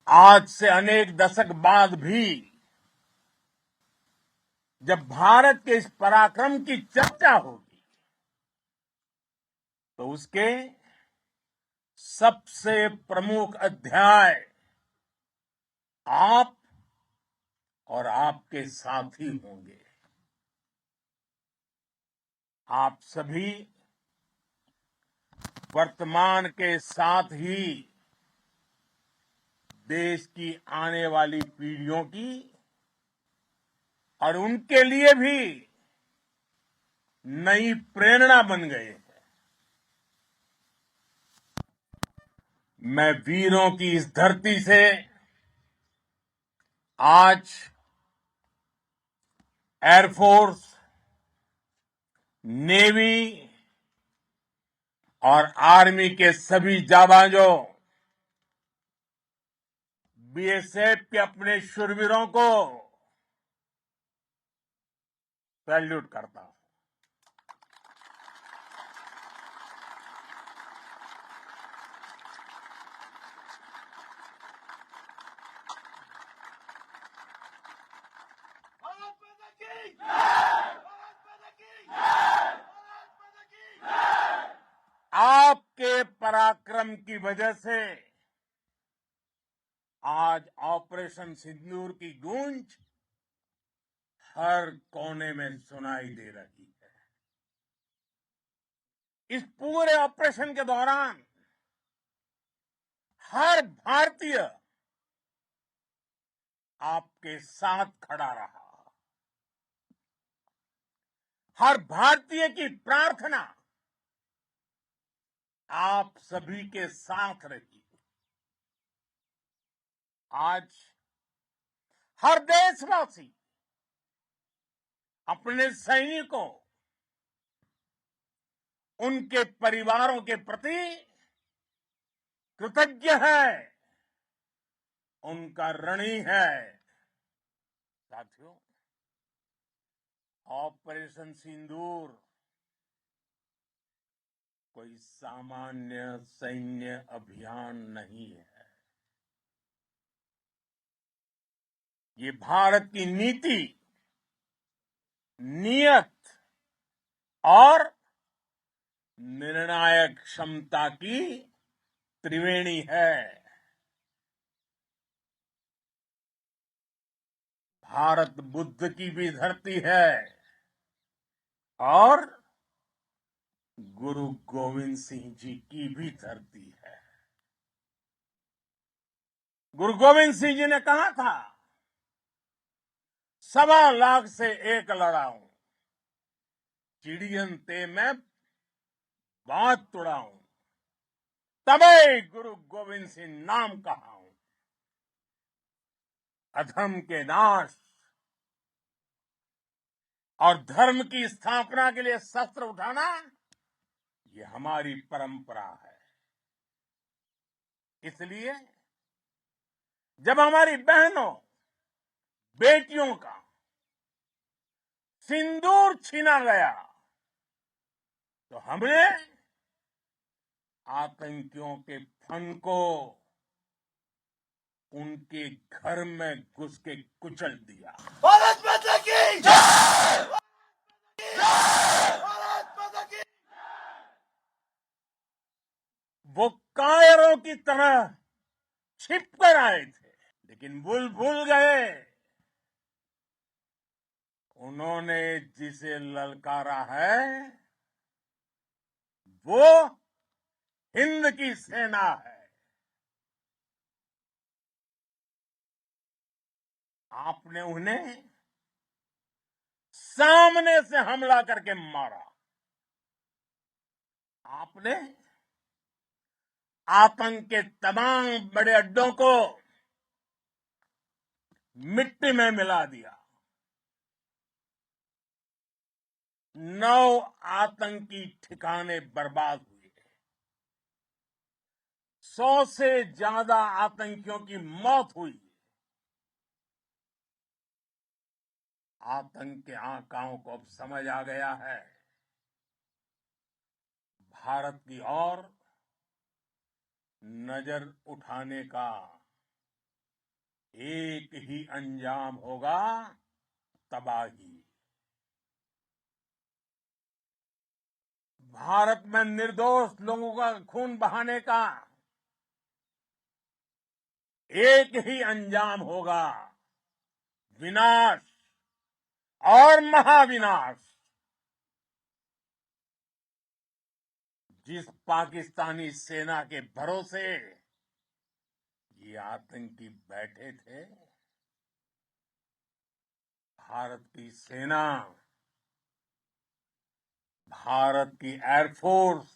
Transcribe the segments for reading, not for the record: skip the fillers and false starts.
आज से अनेक दशक बाद भी जब भारत के इस पराक्रम की चर्चा होगी तो उसके सबसे प्रमुख अध्याय आप और आपके साथी होंगे। आप सभी वर्तमान के साथ ही देश की आने वाली पीढ़ियों की और उनके लिए भी नई प्रेरणा बन गए हैं। मैं वीरों की इस धरती से आज एयरफोर्स, नेवी और आर्मी के सभी जाबाजों, बीएसएफ के अपने शूरवीरों को सैल्यूट करता हूं। आपके पराक्रम की वजह से आज ऑपरेशन सिंदूर की गूंज हर कोने में सुनाई दे रही है। इस पूरे ऑपरेशन के दौरान हर भारतीय आपके साथ खड़ा रहा। हर भारतीय की प्रार्थना आप सभी के साथ रही। आज हर देशवासी अपने सैनिकों, उनके परिवारों के प्रति कृतज्ञ है, उनका ऋणी है। साथियों, ऑपरेशन सिंदूर कोई सामान्य सैन्य अभियान नहीं है। ये भारत की नीति, नियत और निर्णायक क्षमता की त्रिवेणी है। भारत बुद्ध की भी धरती है और गुरु गोविंद सिंह जी की भी धरती है। गुरु गोविंद सिंह जी ने कहा था, 1.25 लाख से एक लड़ाऊं, चिड़ियन ते मैं बात तुड़ाऊं, तबे गुरु गोविंद सिंह नाम कहाऊं। अधर्म के नाश और धर्म की स्थापना के लिए शस्त्र उठाना, ये हमारी परंपरा है। इसलिए जब हमारी बहनों, बेटियों का सिंदूर छीना गया तो हमने आतंकियों के फन को उनके घर में घुस के कुचल दिया। भारत माता की जय! भारत माता की! वो कायरों की तरह छिप कर आए थे, लेकिन भूल गए उन्होंने जिसे ललकारा है वो हिंद की सेना है। आपने उन्हें सामने से हमला करके मारा। आपने आतंक के तमाम बड़े अड्डों को मिट्टी में मिला दिया। 9 आतंकी ठिकाने बर्बाद हुए। 100 से ज्यादा आतंकियों की मौत हुई। आतंक के आकाओं को अब समझ आ गया है, भारत की ओर नजर उठाने का एक ही अंजाम होगा, तबाही। भारत में निर्दोष लोगों का खून बहाने का एक ही अंजाम होगा, विनाश और महाविनाश। जिस पाकिस्तानी सेना के भरोसे ये आतंकी बैठे थे, भारत की सेना, भारत की एयरफोर्स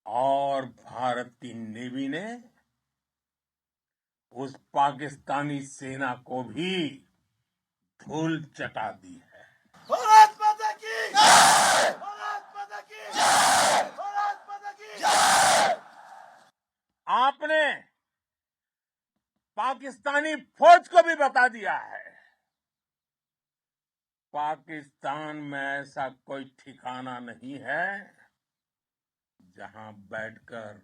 और भारत की नेवी ने उस पाकिस्तानी सेना को भी धूल चटा दी है। भारत माता की जय! भारत माता की जय! भारत माता की जय! आपने पाकिस्तानी फौज को भी बता दिया है, पाकिस्तान में ऐसा कोई ठिकाना नहीं है जहां बैठकर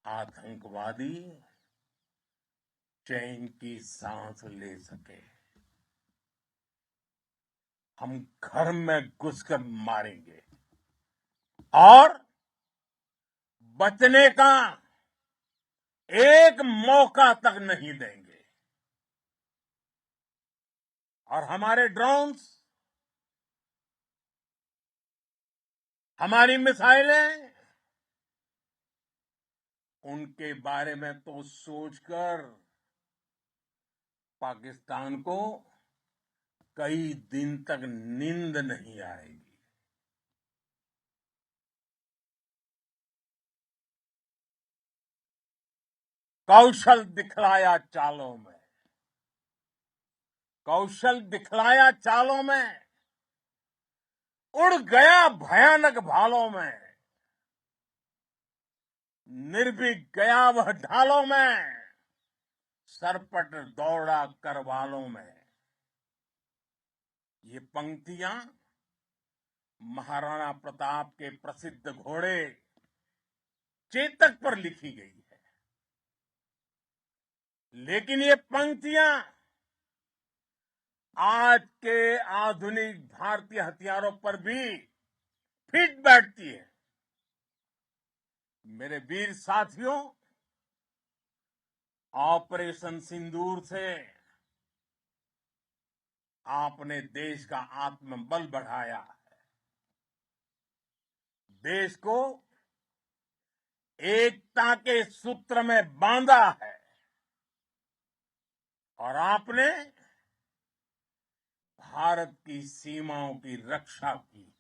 आतंकवादी चैन की सांस ले सके। हम घर में घुसकर मारेंगे और बचने का एक मौका तक नहीं देंगे। और हमारे ड्रोन्स, हमारी मिसाइलें, उनके बारे में तो सोचकर पाकिस्तान को कई दिन तक नींद नहीं आएगी। कौशल दिखलाया चालों में, कौशल दिखलाया चालों में, उड़ गया भयानक भालों में, निर्भीक गया वह ढालों में, सरपट दौड़ा करवालों में। ये पंक्तियां महाराणा प्रताप के प्रसिद्ध घोड़े चेतक पर लिखी गई है, लेकिन ये पंक्तियां आज के आधुनिक भारतीय हथियारों पर भी फिट बैठती है। मेरे वीर साथियों, ऑपरेशन सिंदूर से आपने देश का आत्मबल बढ़ाया है, देश को एकता के सूत्र में बांधा है और आपने भारत की सीमाओं की रक्षा की।